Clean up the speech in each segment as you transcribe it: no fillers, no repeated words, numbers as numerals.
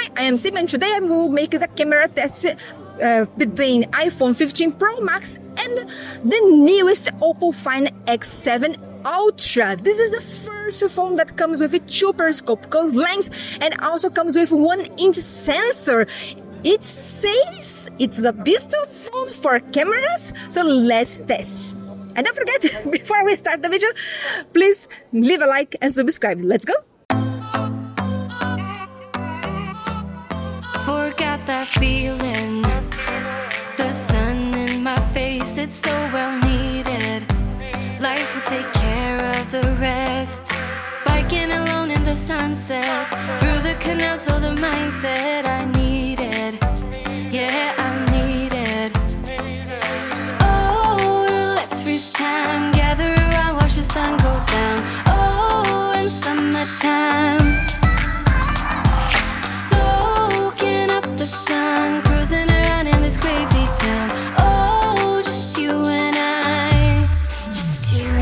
Hi, I am Sim, and today I will make the camera test between iPhone 15 Pro Max and the newest Oppo Find X7 Ultra. This is the first phone that comes with a 2 periscopical lens and also comes with 1-inch sensor. It says it's a beast of phone for cameras, so let's test. And don't forget, before we start the video, please leave a like and subscribe. Let's go! Forgot that feeling, the sun in my face, it's so well needed. Life will take care of the rest. Biking alone in the sunset, through the canal, so the mindset I needed. Yeah, I needed. Oh, let's freeze time, gather around, watch the sun go down. Oh, in summertime, soaking up the sun, cruising around in this crazy town. Oh, just you and I, just you and I.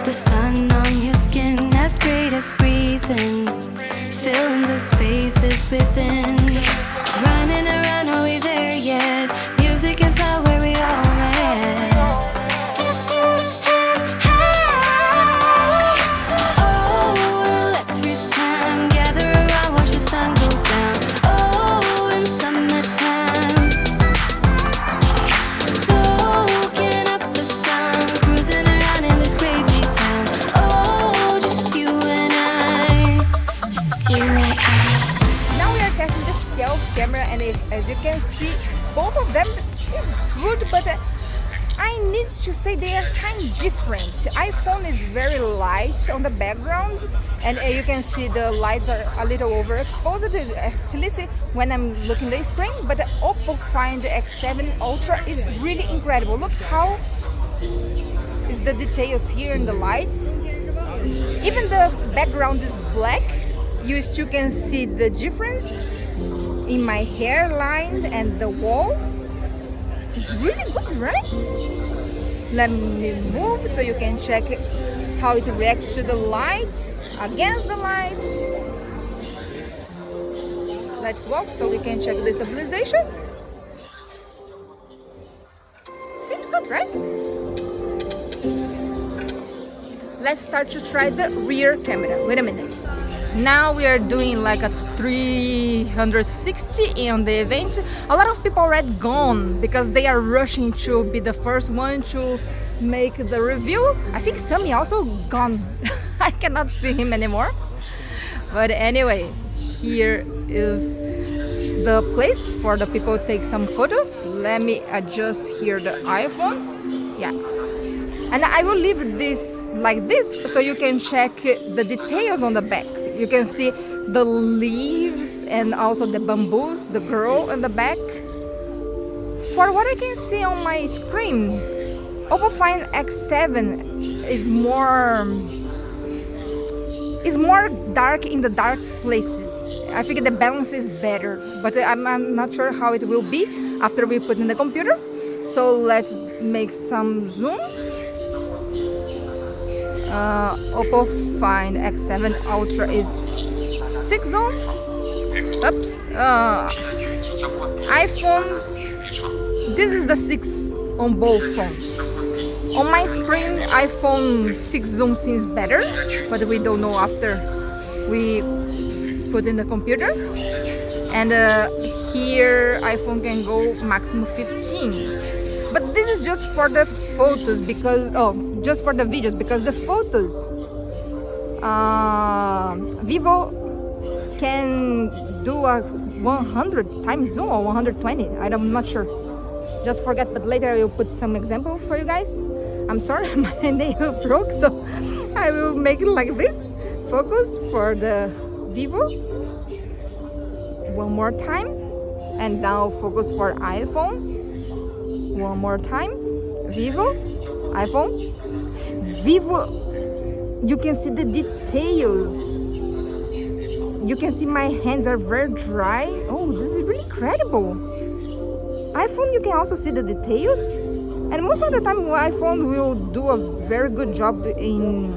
The sun on your skin, as great as breathing, filling the spaces within. Running around, are we there yet? Music is not where we all met. Just you and I. Oh, let's freeze time, gather around, watch the sun go down. Oh, in summertime, soaking up the sun, cruising around in this crazy town. Oh, just you and I, just you and I. Now we are testing the self camera, and as you can see, both of them is good, but I need to say they are kind of different. iPhone is very light on the background, and you can see the lights are a little overexposed, at least when I'm looking at the screen. But the Oppo Find X7 Ultra is really incredible. Look how is the details here in the lights. Even the background is black, you still can see the difference in my hairline and the wall. It's really good, right? Let me move so you can check how it reacts to the lights, against the lights. Let's walk so we can check the stabilization. Seems good, right? Let's start to try the rear camera. Wait a minute. Now we are doing like a 360 on the event. A lot of people already gone because they are rushing to be the first one to make the review. I think Sammy also gone. I cannot see him anymore. But anyway, here is the place for the people to take some photos. Let me adjust here the iPhone. Yeah. And I will leave this like this so you can check the details on the back. You can see the leaves and also the bamboos, the girl in the back. For what I can see on my screen, Oppo Find X7 is more dark in the dark places. I think the balance is better, but I'm not sure how it will be after we put in the computer. So let's make some zoom. Oppo Find X7 Ultra is 6 zoom. Oops. iPhone, this is the 6 on both phones. On my screen, iPhone 6 zoom seems better, but we don't know after we put in the computer. And here, iPhone can go maximum 15. But this is just for the photos because, just for the videos, because the photos, Vivo can do a 100 times zoom or 120. I'm not sure. Just forget, but later I will put some example for you guys. I'm sorry, my nail broke, so I will make it like this. Focus for the Vivo. One more time. And now focus for iPhone. One more time. Vivo. iPhone. Vivo, you can see the details. You can see my hands are very dry. Oh, this is really incredible. iPhone, you can also see the details. And most of the time, iPhone will do a very good job in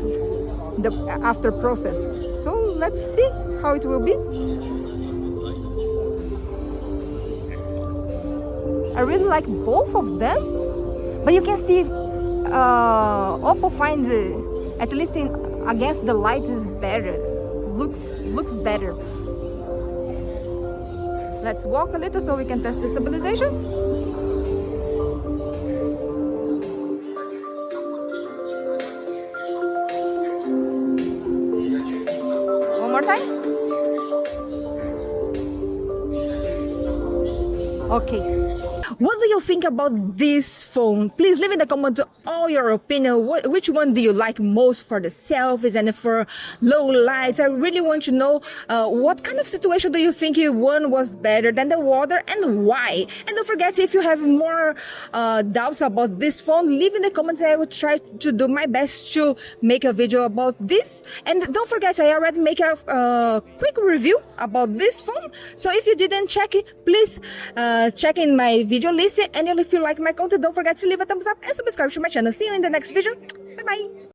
the after process. So let's see how it will be. I really like both of them, but you can see Oppo finds at least against the lights is better. Looks better. Let's walk a little so we can test the stabilization. One more time. Okay. What do you think about this phone? Please leave in the comments all your opinion. Which one do you like most for the selfies and for low lights? I really want to know what kind of situation do you think one was better than the other and why? And don't forget, if you have more doubts about this phone, leave in the comments. I will try to do my best to make a video about this. And don't forget, I already make a quick review about this phone. So if you didn't check it, please check in my video list. And if you like my content, don't forget to leave a thumbs up and subscribe to my channel. See you in the next video. Bye bye.